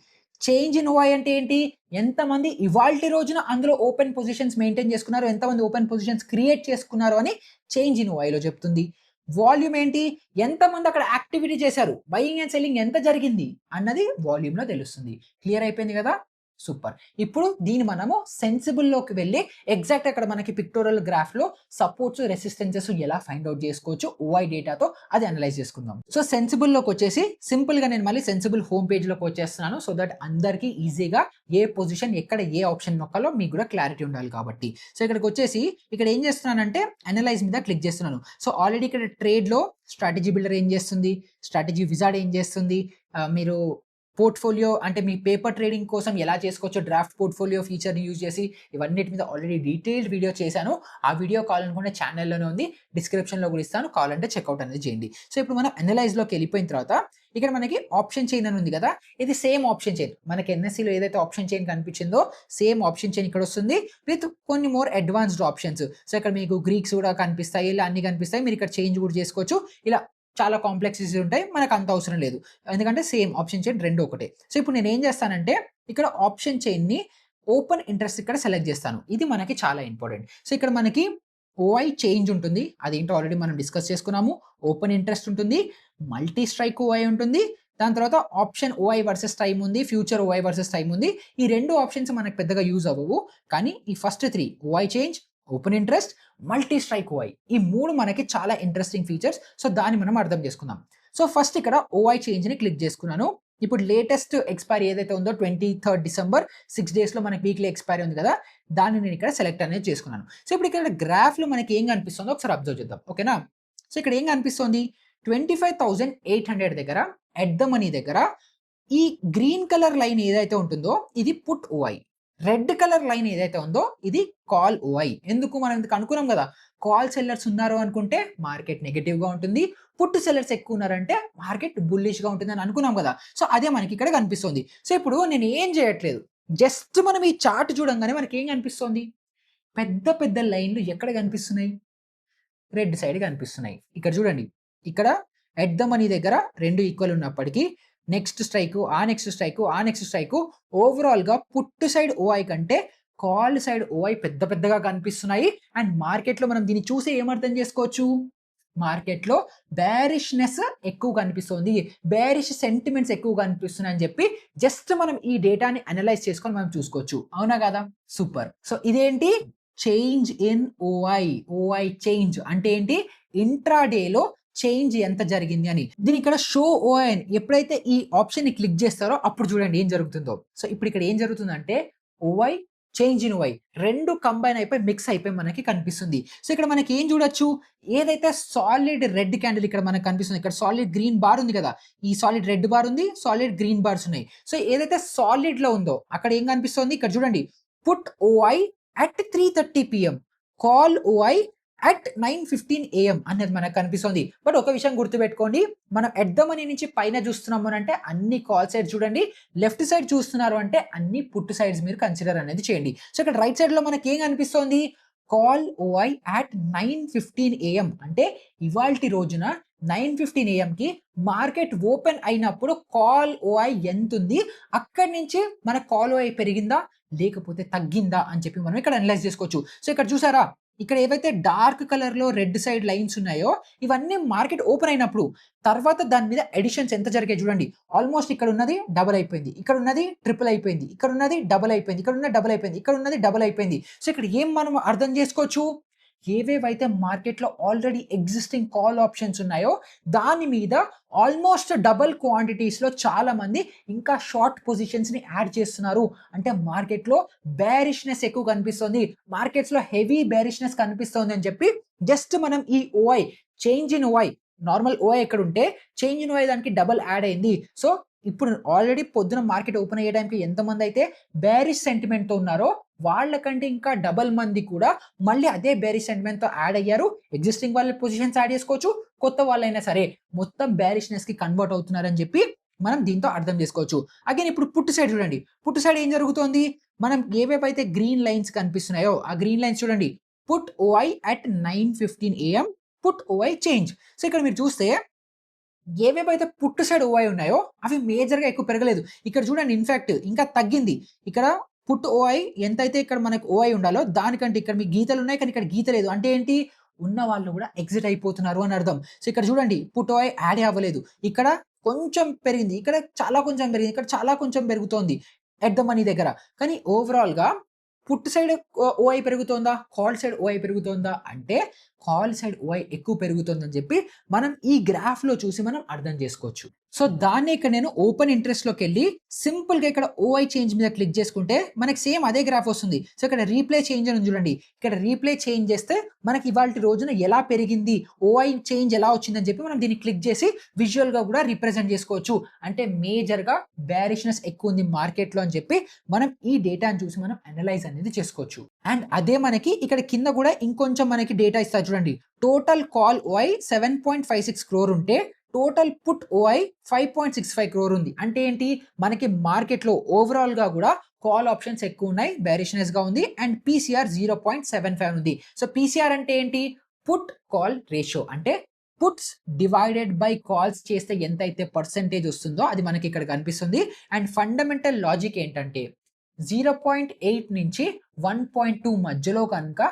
చేంజ్ ఇన్ ఓఐ అంటే ఏంటి? ఎంతమంది ఇవాల్టి రోజున అందులో ఓపెన్ పొజిషన్స్ మెయింటైన్ చేసుకున్నారు, ఎంతమంది ఓపెన్ పొజిషన్స్ క్రియేట్ చేసుకున్నారు అని చేంజ్ ఇన్ ఓఐలో చెప్తుంది. వాల్యూమ్ ఏంటి? ఎంతమంది అక్కడ యాక్టివిటీ చేశారు, బయింగ్ అండ్ సెల్లింగ్ ఎంత జరిగింది అన్నది వాల్యూమ్‌లో తెలుస్తుంది. క్లియర్ అయిపోయింది కదా? సూపర్. ఇప్పుడు దీన్ని మనము సెన్సిబుల్‌లోకి వెళ్ళి ఎగ్జాక్ట్ అక్కడ మనకి పిక్టోరియల్ గ్రాఫ్‌లో సపోర్ట్స్, రెసిస్టెన్సెస్ ఎలా ఫైండ్ ఔట్ చేసుకోవచ్చు ఓఐ డేటాతో అది అనలైజ్ చేసుకుందాం. సో సెన్సిబుల్‌లోకి వచ్చేసి సింపుల్‌గా నేను మళ్ళీ సెన్సిబుల్ హోమ్ పేజ్‌లోకి వచ్చేస్తున్నాను. సో దట్ అందరికీ ఈజీగా ఏ పొజిషన్ ఎక్కడ ఏ ఆప్షన్ నొక్కాలో మీకు కూడా క్లారిటీ ఉండాలి కాబట్టి. సో ఇక్కడికి వచ్చేసి ఇక్కడ ఏం చేస్తున్నానంటే అనలైజ్ మీద క్లిక్ చేస్తున్నాను. సో ఆల్రెడీ ఇక్కడ ట్రేడ్‌లో స్ట్రాటజీ బిల్డర్ ఏం చేస్తుంది, స్ట్రాటజీ విజార్డ్ ఏం చేస్తుంది, మీరు పోర్ట్‌ఫోలియో అంటే మీ పేపర్ ట్రేడింగ్ కోసం ఎలా చేసుకోవచ్చో డ్రాఫ్ట్ పోర్ట్‌ఫోలియో ఫీచర్‌ని యూజ్ చేసి ఇవన్నిటి మీద ఆల్రెడీ డీటెయిల్డ్ వీడియో చేశాను. ఆ వీడియో కావాలనుకుంటే ఛానెల్‌లోనే ఉంది. డిస్క్రిప్షన్‌లో కూడా ఇస్తాను. కావాలంటే చెక్‌ఔట్ అనేది చేయండి. సో ఇప్పుడు మనం అనలైజ్‌లోకి వెళ్ళిపోయిన తర్వాత ఇక్కడ మనకి ఆప్షన్ చైన్ అని ఉంది కదా. ఇది సేమ్ ఆప్షన్ చైన్. మనకి ఎన్ఎస్‌సిలో ఏదైతే ఆప్షన్ చైన్ కనిపించిందో సేమ్ ఆప్షన్ చైన్ ఇక్కడ వస్తుంది విత్ కొన్ని మోర్ అడ్వాన్స్డ్ ఆప్షన్స్. సో ఇక్కడ మీకు గ్రీక్స్ కూడా కనిపిస్తాయి. ఇలా అన్ని కనిపిస్తాయి. మీరు ఇక్కడ చేంజ్ కూడా చేసుకోవచ్చు. ఇలా చాలా కాంప్లెక్సిటీస్ ఉంటాయి. మనకు అంత అవసరం లేదు. ఎందుకంటే సేమ్ ఆప్షన్ చైన్ 2 ఒకటే. సో ఇప్పుడు నేను ఏం చేస్తానంటే ఇక్కడ ఆప్షన్ చైన్‌ని ఓపెన్ ఇంట్రెస్ట్ ఇక్కడ సెలెక్ట్ చేస్తాను. ఇది మనకి చాలా ఇంపార్టెంట్. సో ఇక్కడ మనకి ఓఐ చేంజ్ ఉంటుంది. అదేంటో ఆల్రెడీ మనం డిస్కస్ చేసుకున్నాము. ఓపెన్ ఇంట్రెస్ట్ ఉంటుంది. మల్టీ స్ట్రైక్ ఓఐ ఉంటుంది. దాని తర్వాత ఆప్షన్ ఓఐ వర్సెస్ టైమ్ ఉంది. ఫ్యూచర్ ఓఐ వర్సెస్ టైమ్ ఉంది. ఈ 2 ఆప్షన్స్ మనకు పెద్దగా యూజ్ అవ్వవు. కానీ ఈ first 3 ఓఐ change, open interest, multi strike ఓఐ ఈ 3 మనకి చాలా ఇంట్రెస్టింగ్ ఫీచర్స్. సో దాన్ని మనం అర్థం చేసుకుందాం. సో ఫస్ట్ ఇక్కడ ఓఐ చేంజ్‌ని క్లిక్ చేసుకున్నాను. ఇప్పుడు లేటెస్ట్ ఎక్స్‌పైరీ ఏదైతే ఉందో 23 డిసెంబర్ 6 డేస్‌లో మనకి వీక్లీ ఎక్స్‌పైరీ ఉంది కదా. దాన్ని నేను ఇక్కడ సెలెక్ట్ అనేది చేసుకున్నాను. సో ఇప్పుడు ఇక్కడ గ్రాఫ్‌లో మనకి ఏం కనిపిస్తుందో ఒకసారి అబ్జర్వ్ చేద్దాం. ఓకేనా? సో ఇక్కడ ఏం కనిపిస్తుంది? 25,800 దగ్గర ఎట్ ద మనీ దగ్గర ఈ గ్రీన్ కలర్ లైన్ ఏదైతే ఉంటుందో ఇది పుట్ ఓఐ. రెడ్ కలర్ లైన్ ఏదైతే ఉందో ఇది కాల్ ఓఐ. ఎందుకు మనం ఇందుకు అనుకున్నాం కదా. కాల్ సెల్లర్స్ ఉన్నారు అనుకుంటే మార్కెట్ నెగెటివ్‌గా ఉంటుంది. పుట్ సెల్లర్స్ ఎక్కువ ఉన్నారంటే మార్కెట్ బుల్లిష్‌గా ఉంటుంది అని అనుకున్నాం కదా. సో అదే మనకి ఇక్కడ కనిపిస్తుంది. సో ఇప్పుడు నేను ఏం చేయట్లేదు. జస్ట్ మనం ఈ చార్ట్ చూడంగానే మనకి ఏం కనిపిస్తుంది? పెద్ద పెద్ద లైన్‌లు ఎక్కడ కనిపిస్తున్నాయి? రెడ్ సైడ్ కనిపిస్తున్నాయి. ఇక్కడ చూడండి. ఇక్కడ ఎట్ ద మనీ దగ్గర 2 ఈక్వల్ ఉన్నప్పటికీ నెక్స్ట్ స్ట్రైకు, ఆ నెక్స్ట్ స్ట్రైకు, ఆ నెక్స్ట్ స్ట్రైకు ఓవరాల్‌గా పుట్ సైడ్ ఓఐ కంటే కాల్ సైడ్ ఓఐ పెద్ద పెద్దగా కనిపిస్తున్నాయి. అండ్ మార్కెట్‌లో మనం దీన్ని చూసి ఏమర్థం చేసుకోవచ్చు? మార్కెట్‌లో బేరిష్‌నెస్ ఎక్కువ కనిపిస్తుంది. బేరిష్ సెంటిమెంట్స్ ఎక్కువ కనిపిస్తున్నాయని చెప్పి జస్ట్ మనం ఈ డేటాని అనలైజ్ చేసుకొని మనం చూసుకోవచ్చు. అవునా కాదా? సూపర్. సో ఇదేంటి? Change in ఓఐ. ఓఐ చేంజ్ అంటే ఏంటి? ఇంట్రాడేలో చేంజ్ ఎంత జరిగింది అని. దీని ఇక్కడ షో ఓఐ అని ఎప్పుడైతే ఈ ఆప్షన్‌ని క్లిక్ చేస్తారో అప్పుడు చూడండి ఏం జరుగుతుందో. సో, ఇప్పుడు ఇక్కడ ఏం జరుగుతుందంటే ఓఐ, చేంజ్ ఇన్ ఓఐ 2 కంబైన్ అయిపోయి మిక్స్ అయిపోయి మనకి కనిపిస్తుంది. సో, ఇక్కడ మనకి ఏం చూడొచ్చు, ఏదైతే సాలిడ్ రెడ్ క్యాండిల్ ఇక్కడ మనకు కనిపిస్తుంది. ఇక్కడ సాలిడ్ గ్రీన్ బార్ ఉంది కదా! ఈ సాలిడ్ రెడ్ బార్ ఉంది. సాలిడ్ గ్రీన్ బార్స్ ఉన్నాయి. సో, ఏదైతే సాలిడ్‌లో ఉందో అక్కడ ఏం కనిపిస్తుంది ఇక్కడ చూడండి. Put ఓఐ at 3:30 PM. Call ఓఐ at 9:15 AM అనేది మనకు కనిపిస్తుంది. బట్ ఒక విషయం గుర్తుపెట్టుకోండి. మనం ఎట్ ద మనీ నుంచి పైన చూస్తున్నాము అంటే అన్ని కాల్ సైడ్ చూడండి. లెఫ్ట్ సైడ్ చూస్తున్నారు అంటే అన్ని పుట్ సైడ్స్ మీరు కన్సిడర్ అనేది చేయండి. సో, ఇక్కడ రైట్ సైడ్‌లో మనకి ఏం కనిపిస్తోంది? కాల్ ఓఐ అట్ 9:15 ఏఎం అంటే ఇవాల్టి రోజున 9:15 ఏఎంకి మార్కెట్ ఓపెన్ అయినప్పుడు కాల్ ఓఐ ఎంతుంది? అక్కడి నుంచి మన కాల్ ఓఐ పెరిగిందా? లేకపోతే తగ్గిందా? అని చెప్పి మనం ఇక్కడ అనలైజ్ చేసుకోవచ్చు. సో, ఇక్కడ చూసారా? ఇక్కడ ఏవైతే డార్క్ కలర్‌లో రెడ్ సైడ్ లైన్స్ ఉన్నాయో ఇవన్నీ మార్కెట్ ఓపెన్ అయినప్పుడు తర్వాత దాని మీద అడిషన్స్ ఎంత జరిగాయి చూడండి. ఆల్మోస్ట్ ఇక్కడ ఉన్నది డబుల్ అయిపోయింది. ఇక్కడ ఉన్నది ట్రిపుల్ అయిపోయింది. ఇక్కడ ఉన్నది డబుల్ అయిపోయింది. ఇక్కడ ఉన్నది డబుల్ అయిపోయింది. ఇక్కడ ఉన్నది డబుల్ అయిపోయింది. సో, ఇక్కడ ఏం మనం అర్థం చేసుకోవచ్చు? ఏవేవైతే మార్కెట్‌లో ఆల్రెడీ ఎగ్జిస్టింగ్ కాల్ ఆప్షన్స్ ఉన్నాయో దాని మీద ఆల్మోస్ట్ డబుల్ క్వాంటిటీస్‌లో చాలామంది ఇంకా షార్ట్ పొజిషన్స్‌ని యాడ్ చేస్తున్నారు. అంటే మార్కెట్‌లో బేరిష్‌నెస్ ఎక్కువ కనిపిస్తుంది. మార్కెట్స్‌లో హెవీ బేరిష్‌నెస్ కనిపిస్తోంది అని చెప్పి జస్ట్ మనం ఈ ఓఐ, చేంజ్ ఇన్ ఓఐ, నార్మల్ ఓఐ ఎక్కడుంటే చేంజ్ ఇన్ ఓఐ దానికి డబుల్ యాడ్ అయింది. సో, ఇప్పుడు ఆల్రెడీ పొద్దున మార్కెట్ ఓపెన్ అయ్యే టైంకి ఎంతమందైతే బేరిష్ సెంటిమెంట్‌తో ఉన్నారో వాళ్ళకంటే ఇంకా డబుల్ మంది కూడా మళ్ళీ అదే బేరిష్ సెంటిమెంట్‌తో యాడ్ అయ్యారు. ఎగ్జిస్టింగ్ వాళ్ళ పొజిషన్స్ యాడ్ చేసుకోవచ్చు. కొత్త వాళ్ళైనా సరే మొత్తం బేరిష్‌నెస్‌కి కన్వర్ట్ అవుతున్నారని చెప్పి మనం దీంతో అర్థం చేసుకోవచ్చు. అగైన్ ఇప్పుడు పుట్ సైడ్ చూడండి. పుట్ సైడ్ ఏం జరుగుతోంది? మనం ఏవేవైతే గ్రీన్ లైన్స్ కనిపిస్తున్నాయో ఆ గ్రీన్ లైన్స్ చూడండి. Put ఓఐ at 9:15 AM, put ఓఐ change. So, ఇక్కడ మీరు చూస్తే ఏవేవైతే పుట్ సైడ్ ఓఐ ఉన్నాయో అవి మేజర్‌గా ఎక్కువ పెరగలేదు. ఇక్కడ చూడండి ఇన్‌ఫాక్ట్ ఇంకా తగ్గింది. ఇక్కడ పుట్ ఓఐ ఎంతైతే ఇక్కడ మనకు ఓఐ ఉండాలో దానికంటే ఇక్కడ మీకు గీతలున్నాయి. కానీ ఇక్కడ గీత లేదు. అంటే ఏంటి? ఉన్న వాళ్ళు కూడా ఎగ్జిట్ అయిపోతున్నారు అని అర్థం. సో, ఇక్కడ చూడండి పుట్ ఓఐ యాడే అవ్వలేదు. ఇక్కడ కొంచెం పెరిగింది. ఇక్కడ చాలా కొంచెం పెరిగింది. ఇక్కడ చాలా కొంచెం పెరుగుతోంది ఎట్ ద మనీ దగ్గర. కానీ ఓవరాల్‌గా పుట్ సైడ్ ఓఐ పెరుగుతోందా? కాల్ సైడ్ ఓఐ పెరుగుతోందా? అంటే కాల్ సైడ్ ఓఐ ఎక్కువ పెరుగుతుందని చెప్పి మనం ఈ గ్రాఫ్‌లో చూసి మనం అర్థం చేసుకోవచ్చు. సో, దాన్నే ఇక్కడ నేను ఓపెన్ ఇంట్రెస్ట్‌లోకెళ్ళి సింపుల్‌గా ఇక్కడ ఓఐ చేంజ్ మీద క్లిక్ చేసుకుంటే మనకి సేమ్ అదే గ్రాఫ్ వస్తుంది. సో, ఇక్కడ రీప్లే చేంజ్ అని ఉంది చూడండి. ఇక్కడ రీప్లే చేంజ్ చేస్తే మనకి ఇవాల్టి రోజున ఎలా పెరిగింది, ఓఐ చేంజ్ ఎలా వచ్చిందని చెప్పి మనం దీన్ని క్లిక్ చేసి విజువల్‌గా కూడా రిప్రజెంట్ చేసుకోవచ్చు. అంటే మేజర్‌గా బేరిష్‌నెస్ ఎక్కువ ఉంది మార్కెట్‌లో అని చెప్పి మనం ఈ డేటాను చూసి మనం అనలైజ్ అనేది చేసుకోవచ్చు. అండ్ అదే మనకి ఇక్కడ కింద కూడా ఇంకొంచెం మనకి డేటా ఇస్తారు చూడండి. టోటల్ కాల్ ఓఐ 7.56 క్రోర్ ఉంటే టోటల్ పుట్ ఓఐ 5.65 క్రోర్ ఉంది. అంటే ఏంటి? మనకి మార్కెట్‌లో ఓవరాల్‌గా కూడా కాల్ ఆప్షన్స్ ఎక్కువ ఉన్నాయి. బేరిష్‌నెస్‌గా ఉంది. అండ్ పీసీఆర్ 0.75 ఉంది. సో, పీసీఆర్ అంటే ఏంటి? Put call ratio. అంటే పుట్స్ డివైడెడ్ బై కాల్స్ చేస్తే ఎంతైతే పర్సెంటేజ్ వస్తుందో అది మనకి ఇక్కడ కనిపిస్తుంది. అండ్ ఫండమెంటల్ లాజిక్ ఏంటంటే 0.8 నుంచి 1.2 మధ్యలో కనుక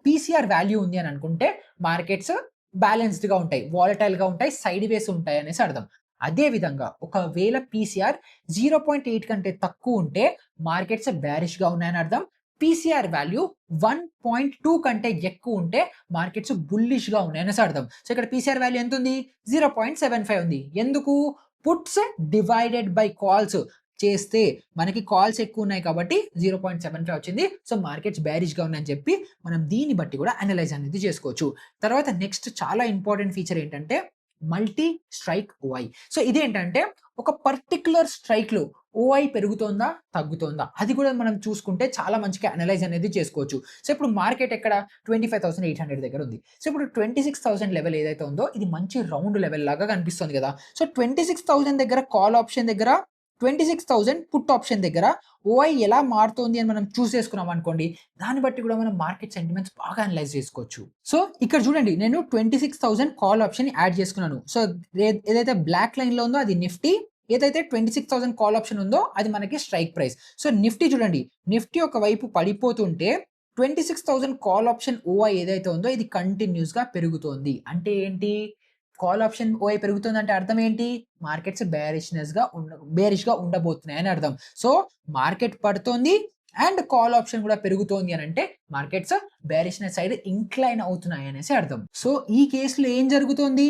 పీసీఆర్ వాల్యూ ఉంది అని అనుకుంటే మార్కెట్స్ బ్యాలెన్స్డ్‌గా ఉంటాయి. వాలటైల్‌గా ఉంటాయి. సైడ్ వేస్ ఉంటాయి అనేసి అర్థం. అదే విధంగా ఒకవేళ పీసీఆర్ 0.8 కంటే తక్కువ ఉంటే మార్కెట్స్ బేరిష్‌గా ఉన్నాయని అర్థం. పీసీఆర్ వాల్యూ 1.2 కంటే ఎక్కువ ఉంటే మార్కెట్స్ బుల్లిష్‌గా ఉన్నాయనేసి అర్థం. సో, ఇక్కడ పీసీఆర్ వాల్యూ ఎంతుంది? 0.75 ఉంది. ఎందుకు? పుట్స్ డివైడెడ్ బై కాల్స్ చేస్తే మనకి కాల్స్ ఎక్కువ ఉన్నాయి కాబట్టి 0.75 వచ్చింది. సో, మార్కెట్స్ బేరిష్‌గా ఉన్నాయని చెప్పి మనం దీన్ని బట్టి కూడా అనలైజ్ అనేది చేసుకోవచ్చు. తర్వాత నెక్స్ట్ చాలా ఇంపార్టెంట్ ఫీచర్ ఏంటంటే మల్టీ స్ట్రైక్ ఓఐ. సో, ఇదేంటంటే ఒక పర్టిక్యులర్ స్ట్రైక్‌లో ఓఐ పెరుగుతోందా? తగ్గుతోందా? అది కూడా మనం చూసుకుంటే చాలా మంచిగా అనలైజ్ అనేది చేసుకోవచ్చు. సో, ఇప్పుడు మార్కెట్ ఎక్కడ 25,800 దగ్గర ఉంది. సో, ఇప్పుడు 26,000 లెవెల్ ఏదైతే ఉందో ఇది మంచి రౌండ్ లెవెల్ లాగా కనిపిస్తుంది కదా! సో, 26,000 దగ్గర కాల్ ఆప్షన్ దగ్గర 26,000 పుట్ ఆప్షన్ దగ్గర ఓఐ ఎలా మారుతోంది అని మనం చూస్ చేసుకున్నాం అనుకోండి. దాన్ని బట్టి కూడా మనం మార్కెట్ సెంటిమెంట్స్ బాగా అనలైజ్ చేసుకోవచ్చు. సో, ఇక్కడ చూడండి నేను 26,000 కాల్ ఆప్షన్ యాడ్ చేసుకున్నాను. సో, ఏదైతే బ్లాక్ లైన్‌లో ఉందో అది నిఫ్టీ. ఏదైతే 26,000 కాల్ ఆప్షన్ ఉందో అది మనకి స్ట్రైక్ ప్రైస్. సో, నిఫ్టీ చూడండి. నిఫ్టీ ఒకవైపు పడిపోతుంటే 26,000 కాల్ ఆప్షన్ ఓఐ ఏదైతే ఉందో ఇది కంటిన్యూస్‌గా పెరుగుతోంది. అంటే ఏంటి? కాల్ ఆప్షన్ ఓఐ పెరుగుతుందంటే అర్థం ఏంటి? మార్కెట్స్ బేరిష్‌గా ఉండబోతున్నాయి అని అర్థం. సో, మార్కెట్ పడుతోంది. అండ్ కాల్ ఆప్షన్ కూడా పెరుగుతోంది అని అంటే మార్కెట్స్ బేరిష్నెస్ సైడ్ ఇంక్లైన్ అవుతున్నాయి అనేసి అర్థం. సో ఈ కేసులో ఏం జరుగుతోంది?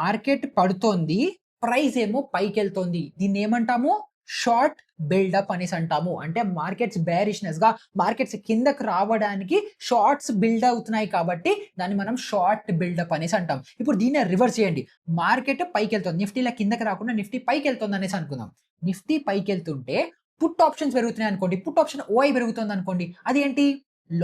మార్కెట్ పడుతోంది, ప్రైస్ ఏమో పైకెళ్తోంది. దీన్ని ఏమంటాము? షార్ట్ బిల్డప్ అనేసి అంటాము. అంటే మార్కెట్స్ బేరిష్నెస్ గా మార్కెట్స్ కిందకు రావడానికి షార్ట్స్ బిల్డ్ అవుతున్నాయి కాబట్టి దాన్ని మనం షార్ట్ బిల్డప్ అనేసి అంటాం. ఇప్పుడు దీన్ని రివర్స్ చేయండి. మార్కెట్ పైకెళ్తుంది, నిఫ్టీలా కిందకి రాకుండా నిఫ్టీ పైకెళ్తుంది అనేసి అనుకుందాం. నిఫ్టీ పైకెళ్తుంటే పుట్ ఆప్షన్స్ పెరుగుతున్నాయి అనుకోండి, పుట్ ఆప్షన్ ఓఐ పెరుగుతుంది అనుకోండి, అది ఏంటి?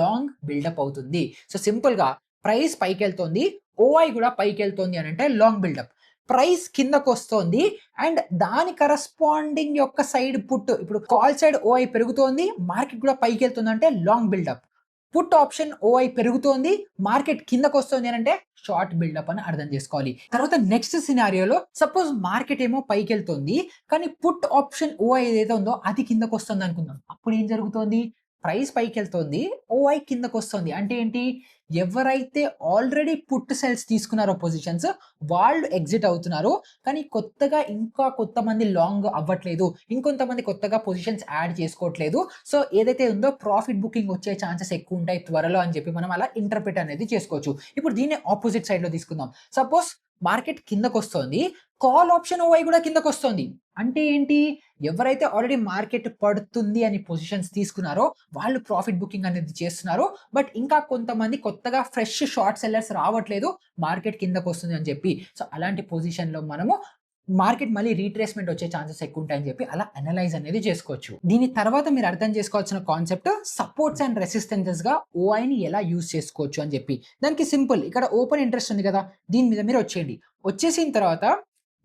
లాంగ్ బిల్డప్ అవుతుంది. సో సింపుల్ గా ప్రైస్ పైకెళ్తోంది, ఓఐ కూడా పైకెళ్తోంది అని అంటే లాంగ్ బిల్డప్. ప్రైస్ కిందకు వస్తోంది అండ్ దాని కరస్పాండింగ్ యొక్క సైడ్ పుట్, ఇప్పుడు కాల్ సైడ్ ఓఐ పెరుగుతోంది, మార్కెట్ కూడా పైకి వెళ్తుంది అంటే long buildup. Put option OI పెరుగుతోంది, మార్కెట్ కిందకు వస్తుంది అని అంటే షార్ట్ బిల్డప్ అని అర్థం చేసుకోవాలి. తర్వాత నెక్స్ట్ సినారియోలో సపోజ్ మార్కెట్ ఏమో పైకి వెళ్తుంది కానీ పుట్ ఆప్షన్ ఓఐ ఏదైతే ఉందో అది కిందకు వస్తుంది అనుకుందాం. అప్పుడు ఏం జరుగుతోంది? ప్రైస్ పైకి వెళ్తుంది, ఓఐ కిందకు వస్తుంది. అంటే ఏంటి? ఎవరైతే ఆల్రెడీ పుట్ సెల్స్ తీసుకున్నారో పొజిషన్స్ వాళ్ళు ఎగ్జిట్ అవుతున్నారు, కానీ కొత్తగా ఇంకా కొంతమంది లాంగ్ అవ్వట్లేదు, ఇంకొంతమంది కొత్తగా పొజిషన్స్ యాడ్ చేసుకోవట్లేదు. సో ఏదైతే ఉందో ప్రాఫిట్ బుకింగ్ వచ్చే ఛాన్సెస్ ఎక్కువ ఉంటాయి త్వరలో అని చెప్పి మనం అలా ఇంటర్ప్రిట్ అనేది చేసుకోవచ్చు. ఇప్పుడు దీన్ని ఆపోజిట్ సైడ్ లో తీసుకుందాం. సపోజ్ మార్కెట్ కిందకు వస్తుంది, కాల్ ఆప్షన్ ఓవై కూడా కిందకు వస్తుంది. అంటే ఏంటి? ఎవరైతే ఆల్రెడీ మార్కెట్ పడుతుంది అని పొజిషన్స్ తీసుకున్నారో వాళ్ళు ప్రాఫిట్ బుకింగ్ అనేది చేస్తున్నారు, బట్ ఇంకా కొంతమంది కొత్తగా ఫ్రెష్ షార్ట్ సెల్లర్స్ రావట్లేదు, మార్కెట్ కిందకు వస్తుంది అని చెప్పి. సో అలాంటి పొజిషన్ లో మనము మార్కెట్ మళ్ళీ రీట్రేస్మెంట్ వచ్చే ఛాన్సెస్ ఎక్కువ ఉంటాయని చెప్పి అలా అనలైజ్ అనేది చేసుకోవచ్చు. దీని తర్వాత మీరు అర్థం చేసుకోవాల్సిన కాన్సెప్ట్ సపోర్ట్స్ అండ్ రెసిస్టెన్సెస్ గా ఓఐని ఎలా యూజ్ చేసుకోవచ్చు అని చెప్పి. దానికి సింపుల్, ఇక్కడ ఓపెన్ ఇంట్రెస్ట్ ఉంది కదా, దీని మీద మీరు వచ్చేయండి. వచ్చేసిన తర్వాత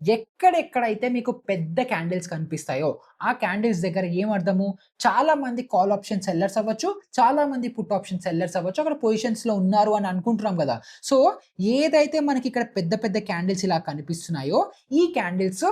ఎక్కడెక్కడైతే మీకు పెద్ద క్యాండిల్స్ కనిపిస్తాయో ఆ క్యాండిల్స్ దగ్గర ఏం అర్థము? చాలా మంది కాల్ ఆప్షన్ సెల్లర్స్ అవ్వచ్చు, చాలా మంది పుట్ ఆప్షన్ సెల్లర్స్ అవ్వచ్చు, అక్కడ పొజిషన్స్ లో ఉన్నారు అని అనుకుంటున్నాం కదా. సో ఏదైతే మనకి ఇక్కడ పెద్ద పెద్ద క్యాండిల్స్ ఇలా కనిపిస్తున్నాయో ఈ క్యాండిల్స్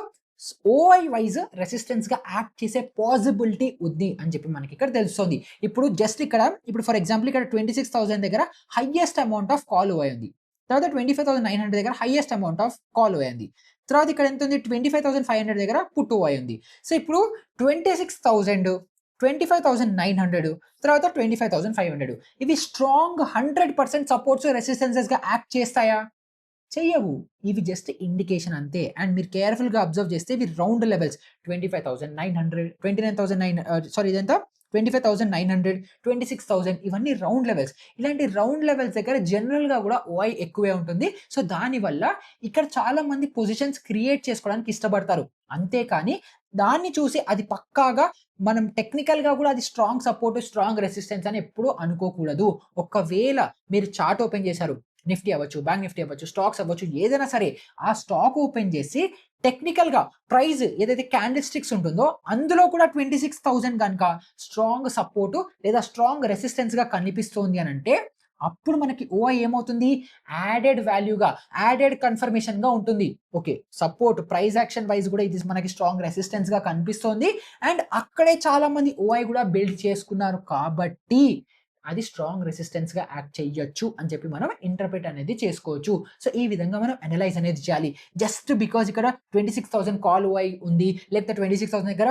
ఓఐ వైజ్ రెసిస్టెన్స్ గా యాక్ట్ చేసే పాసిబిలిటీ ఉంది అని చెప్పి మనకి ఇక్కడ తెలుస్తుంది. ఇప్పుడు జస్ట్ ఇక్కడ ఇప్పుడు ఫర్ ఎగ్జాంపుల్ ఇక్కడ 26,000 దగ్గర హైయెస్ట్ అమౌంట్ ఆఫ్ కాల్ ఓఐ ఉంది, తర్వాత 25,900 దగ్గర హైయెస్ట్ అమౌంట్ ఆఫ్ కాల్ ఓఐ ఉంది, తర్వాత ఇక్కడ ఎంత ఉంది? 25,500 దగ్గర పుట్ ఓఐ ఉంది. సో ఇప్పుడు 26,000, 25,900, తర్వాత 25,500 ఇవి స్ట్రాంగ్ 100% సపోర్ట్స్ రెసిస్టెన్సెస్ గా యాక్ట్ చేస్తాయా? చెయ్యవు. ఇవి జస్ట్ ఇండికేషన్ అంతే. అండ్ మీరు కేర్ఫుల్ గా అబ్జర్వ్ చేస్తే ఇవి రౌండ్ లెవెల్స్ 25,900, 29,900 సారీ ఇదంతా 25,900, 26,000 ఇవన్నీ రౌండ్ లెవెల్స్. ఇలాంటి రౌండ్ లెవెల్స్ దగ్గర జనరల్ గా కూడా ఓఐ ఎక్కువే ఉంటుంది. సో దానివల్ల ఇక్కడ చాలా మంది పొజిషన్స్ క్రియేట్ చేసుకోవడానికి ఇష్టపడతారు. అంతేకాని దాన్ని చూసి అది పక్కాగా మనం టెక్నికల్ గా కూడా అది స్ట్రాంగ్ సపోర్ట్, స్ట్రాంగ్ రెసిస్టెన్స్ అని ఎప్పుడూ అనుకోకూడదు. ఒకవేళ మీరు చార్ట్ ఓపెన్ చేశారు, నిఫ్టీ అవ్వచ్చు, బ్యాంక్ నిఫ్టీ అవ్వచ్చు, స్టాక్స్ అవ్వచ్చు, ఏదైనా సరే ఆ స్టాక్ ఓపెన్ చేసి టెక్నికల్ గా ప్రైస్ ఏదైతే క్యాండిల్ స్టిక్స్ ఉంటుందో అందులో కూడా 26,000 కనుక స్ట్రాంగ్ సపోర్ట్ లేదా స్ట్రాంగ్ రెసిస్టెన్స్ గా కనిపిస్తోంది అని అంటే అప్పుడు మనకి ఓఐ ఏమవుతుంది? యాడెడ్ వాల్యూగా, యాడెడ్ కన్ఫర్మేషన్ గా ఉంటుంది. Okay, support price action wise కూడా ఇది మనకి స్ట్రాంగ్ రెసిస్టెన్స్ గా కనిపిస్తోంది అండ్ అక్కడే చాలా మంది ఓఐ కూడా బిల్డ్ చేసుకున్నారు కాబట్టి అది స్ట్రాంగ్ రెసిస్టెన్స్ గా యాక్ట్ చేయొచ్చు అని చెప్పి మనం ఇంటర్ప్రిట్ అనేది చేసుకోవచ్చు. సో ఈ విధంగా మనం అనలైజ్ అనేది చేయాలి. జస్ట్ బికాజ్ ఇక్కడ 26,000 కాల్ ఓఐ ఉంది, లేకపోతే 26,000 దగ్గర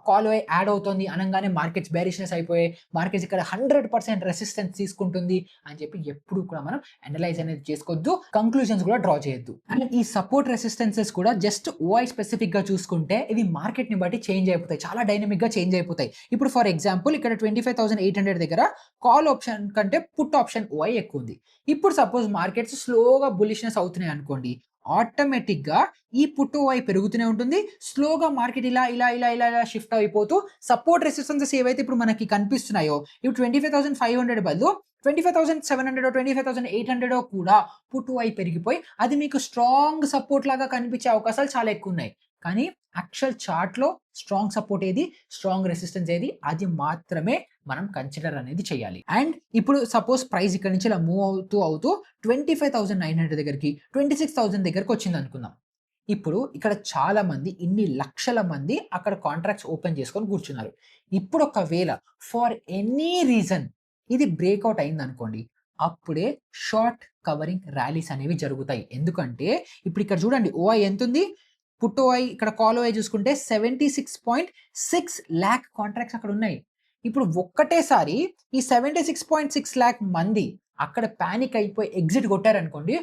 కాల్ ఓఐ యాడ్ అవుతుంది అనగానే మార్కెట్స్ బేరిష్నెస్ అయిపోయాయి, మార్కెట్స్ ఇక్కడ 100% రెసిస్టెన్స్ తీసుకుంటుంది అని చెప్పి ఎప్పుడు కూడా మనం అనలైజ్ అనేది చేసుకోవద్దు, కంక్లూజన్స్ కూడా డ్రా చేయొద్దు. అండ్ ఈ సపోర్ట్ రెసిస్టెన్సెస్ కూడా జస్ట్ ఓఐ స్పెసిఫిక్ గా చూసుకుంటే ఇవి మార్కెట్ ని బట్టి చేంజ్ అయిపోతాయి, చాలా డైనమిక్ గా చేంజ్ అయిపోతాయి. ఇప్పుడు ఫర్ ఎగ్జాంపుల్ ఇక్కడ 25,800 దగ్గర కాల్ ఆప్షన్ కంటే పుట్ ఆప్షన్ ఓఐ ఎక్కువ ఉంది. ఇప్పుడు సపోజ్ మార్కెట్స్ స్లోగా బులిష్నెస్ అవుతున్నాయి అనుకోండి, ఆటోమేటిక్ గా ఈ పుట్ ఓఐ పెరుగుతూనే ఉంటుంది, స్లోగా మార్కెట్ ఇలా ఇలా ఇలా ఇలా ఇలా షిఫ్ట్ అయిపోతూ సపోర్ట్ రెసిస్టెన్సెస్ ఏవైతే ఇప్పుడు మనకి కనిపిస్తున్నాయో ఇప్పుడు 25,500 బదులు 25,700, 25,800 కూడా పుట్ ఓఐ పెరిగిపోయి అది మీకు స్ట్రాంగ్ సపోర్ట్ లాగా కనిపించే అవకాశాలు చాలా ఎక్కువ ఉన్నాయి. కానీ యాక్చువల్ చార్ట్ లో స్ట్రాంగ్ సపోర్ట్ ఏది, స్ట్రాంగ్ రెసిస్టెన్స్ ఏది, అది మాత్రమే మనం కన్సిడర్ అనేది చేయాలి. అండ్ ఇప్పుడు సపోజ్ ప్రైస్ ఇక్కడ నుంచి ఇలా మూవ్ అవుతూ 25,900 దగ్గరికి 26,000 దగ్గరికి వచ్చింది అనుకుందాం. ఇప్పుడు ఇక్కడ చాలా మంది, ఇన్ని లక్షల మంది అక్కడ కాంట్రాక్ట్స్ ఓపెన్ చేసుకొని కూర్చున్నారు. ఇప్పుడు ఒకవేళ ఫర్ ఎనీ రీజన్ ఇది బ్రేక్అవుట్ అయింది అనుకోండి, అప్పుడే షార్ట్ కవరింగ్ ర్యాలీస్ అనేవి జరుగుతాయి. ఎందుకంటే ఇప్పుడు ఇక్కడ చూడండి ఓఐ ఎంత ఉంది, పుట్ ఓఐ ఇక్కడ కాల్ ఓఐ చూసుకుంటే 76.6 lakh కాంట్రాక్ట్స్ అక్కడ ఉన్నాయి. ఇప్పుడు ఒక్కటేసారి ఈ 76.6 లాక్ మంది అక్కడ పానిక్ అయిపోయి ఎగ్జిట్ కొట్టారనుకోండి,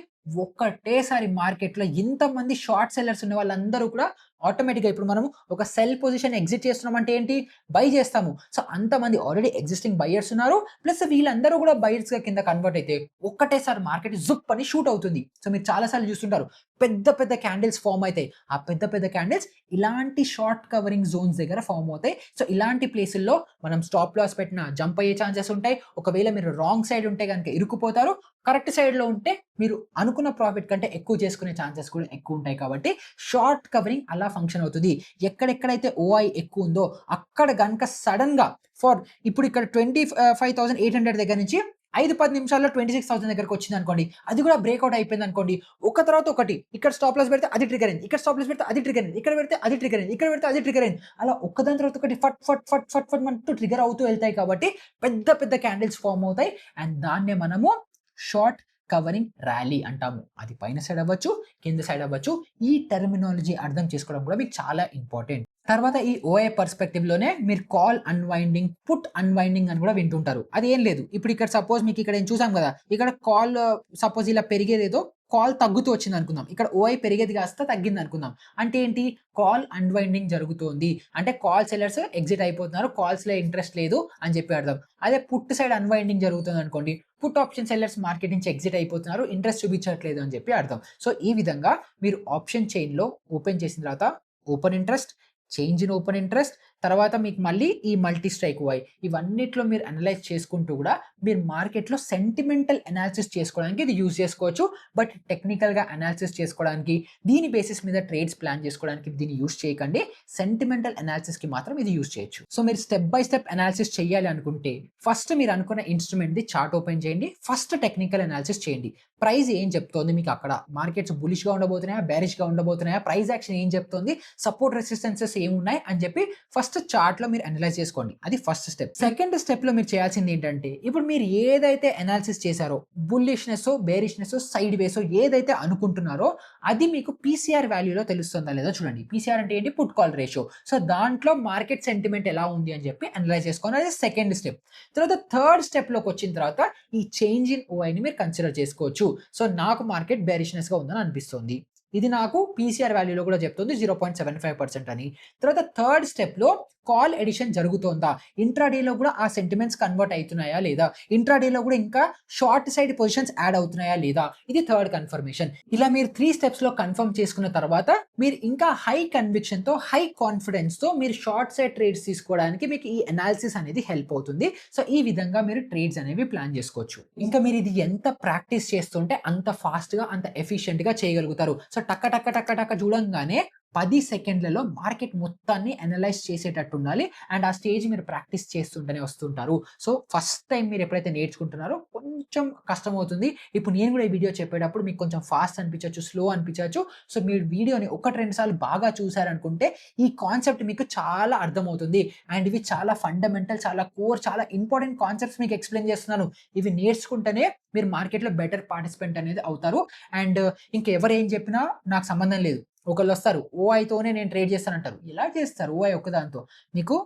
ఒక్కటేసారి మార్కెట్‌లో ఇంతమంది షార్ట్ సెల్లర్స్ ఉన్న వాళ్ళందరూ కూడా ఆటోమేటిక్‌గా ఇప్పుడు మనము ఒక సెల్ పొజిషన్ ఎగ్జిట్ చేస్తున్నాం అంటే ఏంటి? బై చేస్తాము. సో, అంతమంది ఆల్రెడీ ఎగ్జిస్టింగ్ బయర్స్ ఉన్నారు. ప్లస్ వీళ్ళందరూ కూడా బయర్స్‌గా కింద కన్వర్ట్ అయితే ఒక్కటేసారి మార్కెట్ జుప్ అని షూట్ అవుతుంది. సో, మీరు చాలా సార్లు చూస్తుంటారు. పెద్ద పెద్ద క్యాండిల్స్ ఫార్మ్ అయితాయి. ఆ పెద్ద పెద్ద క్యాండిల్స్ ఇలాంటి షార్ట్ కవరింగ్ జోన్స్ దగ్గర ఫార్మ్ అవుతాయి. సో, ఇలాంటి ప్లేసుల్లో మనం స్టాప్ లాస్ పెట్టినా జంప్ అయ్యే ఛాన్సెస్ ఉంటాయి. ఒకవేళ మీరు రాంగ్ సైడ్ ఉంటే గనుక ఇరుక్కుపోతారు. కరెక్ట్ సైడ్‌లో ఉంటే మీరు అనుకున్న ప్రాఫిట్ కంటే ఎక్కువ చేసుకునే ఛాన్సెస్ కూడా ఎక్కువుంటాయి కాబట్టి షార్ట్ కవరింగ్ అలా ఫంక్షన్ అవుతది. ఎక్కడెక్కడైతే ఓఐ ఎక్కువుందో అక్కడ గనుక సడెన్‌గా ఫర్ ఇప్పుడు ఇక్కడ 25,800 దగ్గర నుంచి 5, 10 నిమిషాల్లో 26,000 దగ్గరకొచ్చిందనుకోండి. అది కూడా బ్రేక్‌ఔట్ అయిపోయిందనుకోండి. ఒక తర్వాత ఒకటి ఇక్కడ స్టాప్ లాస్ పెడితే అది ట్రిగ్గర్ అయింది. ఇక్కడ స్టాప్ లాస్ పెడితే అది ట్రిగ్గర్ అయింది. ఇక్కడ పెడితే అది ట్రిగ్గర్ అయింది. ఇక్కడ పెడితే అది ట్రిగ్గర్ అయింది. అలా ఒక్కదాని తర్వాత ఒకటి ఫట్ ఫట్ ఫట్ ఫట్ ఫట్ అంటూ ట్రిగ్గర్ అవుతూ వెళ్తాయి కాబట్టి పెద్ద పెద్ద క్యాండిల్స్ ఫార్మ్ అవుతాయి. అండ్ దాన్నే మనము షార్ట్ కవరింగ్ ర్యాలీ అంటాము. అది పైన సైడ్ అవ్వచ్చు, కింద సైడ్ అవ్వచ్చు. ఈ టెర్మినాలజీ అర్థం చేసుకోవడం కూడా మీకు చాలా ఇంపార్టెంట్. తర్వాత ఈ ఓఐ పర్స్పెక్టివ్‌లోనే మీరు కాల్ అన్‌వైండింగ్, పుట్ అన్‌వైండింగ్ అని కూడా వింటుంటారు. అది ఏం లేదు. ఇప్పుడు ఇక్కడ సపోజ్ మీకు ఇక్కడ చూసాం కదా! ఇక్కడ కాల్ సపోజ్ ఇలా పెరిగేదేదో కాల్ తగ్గుతూ వచ్చిందనుకుందాం. ఇక్కడ ఓఐ పెరిగేది కాస్త తగ్గిందనుకుందాం. అంటే ఏంటి? కాల్ అన్‌వైండింగ్ జరుగుతోంది. అంటే కాల్ సెల్లర్స్ ఎగ్జిట్ అయిపోతున్నారు. కాల్స్‌లో ఇంట్రెస్ట్ లేదు అని చెప్పి అర్థం. అదే పుట్ సైడ్ అన్‌వైండింగ్ జరుగుతుందనుకోండి. పుట్ ఆప్షన్ సెల్లర్స్ మార్కెట్ నుంచి ఎగ్జిట్ అయిపోతున్నారు. ఇంట్రెస్ట్ చూపించట్లేదు అని చెప్పి అర్థం. సో, ఈ విధంగా మీరు ఆప్షన్ చైన్‌లో ఓపెన్ చేసిన తర్వాత open interest, change in open interest, తర్వాత మీకు మళ్ళీ ఈ మల్టీ స్ట్రైక్ ఓఐ ఇవన్నిట్లో మీరు అనలైజ్ చేసుకుంటూ కూడా మీరు మార్కెట్‌లో సెంటిమెంటల్ అనాలిసిస్ చేసుకోవడానికి ఇది యూజ్ చేసుకోవచ్చు. బట్ టెక్నికల్‌గా అనాలిసిస్ చేసుకోవడానికి, దీని బేసిస్ మీద ట్రేడ్స్ ప్లాన్ చేసుకోవడానికి దీన్ని యూజ్ చేయకండి. సెంటిమెంటల్ అనాలిసిస్‌కి మాత్రం ఇది యూజ్ చేయొచ్చు. సో, మీరు స్టెప్ బై స్టెప్ అనాలిసిస్ చేయాలి అనుకుంటే ఫస్ట్ మీరు అనుకున్న ఇన్‌స్ట్రుమెంట్‌ది చార్ట్ ఓపెన్ చేయండి. ఫస్ట్ టెక్నికల్ అనాలిసిస్ చేయండి. ప్రైస్ ఏం చెప్తోంది మీకు అక్కడ? మార్కెట్స్ బులిష్‌గా ఉండబోతున్నాయా? బేరిష్‌గా ఉండబోతున్నాయా? ప్రైస్ యాక్షన్ ఏం చెప్తోంది? సపోర్ట్ రెసిస్టెన్సెస్ ఏమున్నాయి? అని చెప్పి ఫస్ట్ చార్ట్‌లో మీరు అనలైజ్ చేసుకోండి. అది ఫస్ట్ స్టెప్. సెకండ్ స్టెప్‌లో మీరు చేయాల్సింది ఏంటంటే, ఇప్పుడు మీరు ఏదైతే అనాలిసిస్ చేశారో బుల్లిష్‌నెస్సో, బేరిష్‌నెస్సో, సైడ్ వేసో ఏదైతే అనుకుంటున్నారో అది మీకు పీసీఆర్ వాల్యూలో తెలుస్తుందా లేదా చూడండి. పీసీఆర్ అంటే ఏంటి? Put call ratio. సో, దాంట్లో మార్కెట్ సెంటిమెంట్ ఎలా ఉంది అని చెప్పి అనలైజ్ చేసుకోండి. అది సెకండ్ స్టెప్. తర్వాత థర్డ్ స్టెప్‌లోకి వచ్చిన తర్వాత ఈ చేంజ్ ఇన్ ఓఐని మీరు కన్సిడర్ చేసుకోవచ్చు. సో, నాకు మార్కెట్ బేరిష్‌నెస్‌గా ఉందని అనిపిస్తుంది. ఇది నాకు పీసీఆర్ వాల్యూలో కూడా చెప్తుంది 0.75% అని. తర్వాత థర్డ్ స్టెప్‌లో కాల్ ఎడిషన్ జరుగుతోందా? ఇంట్రాడేలో కూడా ఆ సెంటిమెంట్స్ కన్వర్ట్ అయితున్నాయా లేదా? ఇంట్రాడేలో కూడా ఇంకా షార్ట్ సైడ్ పొజిషన్స్ యాడ్ అవుతున్నాయా లేదా? ఇది థర్డ్ కన్ఫర్మేషన్. ఇలా మీరు 3 స్టెప్స్‌లో కన్ఫర్మ్ చేసుకున్న తర్వాత మీరు ఇంకా హై కన్విక్షన్‌తో, హై కాన్ఫిడెన్స్‌తో మీరు షార్ట్ సైడ్ ట్రేడ్స్ తీసుకోవడానికి మీకు ఈ అనాలిసిస్ అనేది హెల్ప్ అవుతుంది. సో, ఈ విధంగా మీరు ట్రేడ్స్ అనేవి ప్లాన్ చేసుకోవచ్చు. ఇంకా మీరు ఇది ఎంత ప్రాక్టీస్ చేస్తుంటే అంత ఫాస్ట్‌గా, అంత ఎఫిషియెంట్‌గా చేయగలుగుతారు. సో, టక టక టక టక చూడంగానే 10 సెకండ్లలో మార్కెట్ మొత్తాన్ని అనలైజ్ చేసేటట్టు ఉండాలి. అండ్ ఆ స్టేజ్ మీరు ప్రాక్టీస్ చేస్తుంటేనే వస్తుంటారు. సో, ఫస్ట్ టైమ్ మీరు ఎప్పుడైతే నేర్చుకుంటున్నారో కొంచెం కష్టమవుతుంది. ఇప్పుడు నేను కూడా ఈ వీడియో చెప్పేటప్పుడు మీకు కొంచెం ఫాస్ట్ అనిపించొచ్చు, స్లో అనిపించొచ్చు. సో, మీరు వీడియోని 1, 2 సార్లు బాగా చూసారనుకుంటే ఈ కాన్సెప్ట్ మీకు చాలా అర్థమవుతుంది. అండ్ ఇవి చాలా ఫండమెంటల్, చాలా కోర్, చాలా ఇంపార్టెంట్ కాన్సెప్ట్స్ మీకు ఎక్స్‌ప్లెయిన్ చేస్తున్నాను. ఇవి నేర్చుకుంటేనే మీరు మార్కెట్‌లో బెటర్ పార్టిసిపెంట్ అనేది అవుతారు. అండ్ ఇంకెవరు ఏం చెప్పినా నాకు సంబంధం లేదు. ఒకళ్ళొస్తారు ఓఐతోనే నేను ట్రేడ్ చేస్తానంటారు. ఎలా చేస్తారు ఓఐ ఒక్కదాంతో? మీకు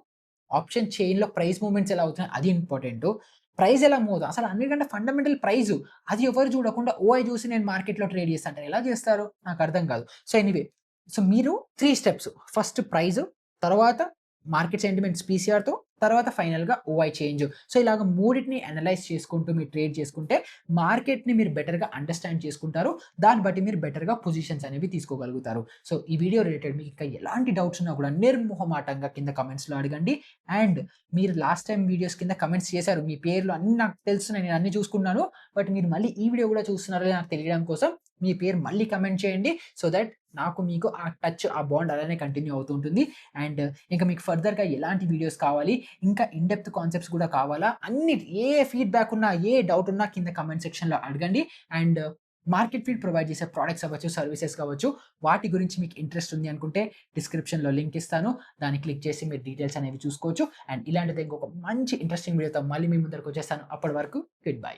ఆప్షన్ చైన్‌లో ప్రైస్ మూవ్‌మెంట్స్ ఎలా అవుతున్నాయి అది ఇంపార్టెంటు. ప్రైస్ ఎలా మూవ్ అవుతుంది? అసలు అన్నిటికంటే ఫండమెంటల్ ప్రైసు. అది ఎవరు చూడకుండా ఓఐ చూసి నేను మార్కెట్‌లో ట్రేడ్ చేస్తా అంటారు. ఎలా చేస్తారు? నాకు అర్థం కాదు. సో, ఎనీవే సో, మీరు 3 స్టెప్స్. ఫస్ట్ ప్రైసు, తర్వాత మార్కెట్ సెంటిమెంట్స్ పీసీఆర్‌తో, తర్వాత ఫైనల్‌గా ఓఐ చేంజ్. సో, ఇలాగ మూడిటిని అనలైజ్ చేసుకుంటూ మీరు ట్రేడ్ చేసుకుంటే మార్కెట్‌ని మీరు బెటర్‌గా అండర్‌స్టాండ్ చేసుకుంటారు. దాన్ని బట్టి మీరు బెటర్‌గా పొజిషన్స్ అనేవి తీసుకోగలుగుతారు. సో, ఈ వీడియో రిలేటెడ్ మీకు ఇంకా ఎలాంటి డౌట్స్ ఉన్నా కూడా నిర్మొహమాటంగా కింద కామెంట్స్‌లో అడగండి. అండ్ మీరు లాస్ట్ టైమ్ వీడియోస్ కింద కామెంట్స్ చేశారు. మీ పేర్లు అన్నీ నాకు తెలుస్తున్నాయి. నేను అన్నీ చూసుకున్నాను. బట్ మీరు మళ్ళీ ఈ వీడియో కూడా చూస్తున్నారో లేదో నాకు తెలియడం కోసం మీ పేరు మళ్ళీ కామెంట్ చేయండి. సో దట్ నాకు మీకు ఆ టచ్, ఆ బాండ్ అలానే కంటిన్యూ అవుతూ ఉంటుంది. అండ్ ఇంకా మీకు ఫర్దర్‌గా ఎలాంటి వీడియోస్ కావాలి, ఇంకా ఇన్ డెప్త్ కాన్సెప్ట్స్ కూడా కావాలా, ఏ ఫీడ్‌బ్యాక్ ఉన్నా, ఏ డౌట్ ఉన్నా కింద కామెంట్ సెక్షన్‌లో అడగండి. అండ్ మార్కెట్ ఫీడ్ ప్రొవైడ్ చేసే ప్రొడక్ట్స్ అవ్వచ్చు, సర్వీసెస్ కావచ్చు, వాటి గురించి మీకు ఇంట్రెస్ట్ ఉంది అనుకుంటే డిస్క్రిప్షన్‌లో లింక్ ఇస్తాను. దాన్ని క్లిక్ చేసి మీరు డీటెయిల్స్ అనేవి చూసుకోవచ్చు. అండ్ ఇలాంటిదే ఇంకొక మంచి ఇంట్రెస్టింగ్ వీడియోతో మళ్ళీ మీ ముందరికి వచ్చేస్తాను. అప్పటి వరకు గుడ్ బై.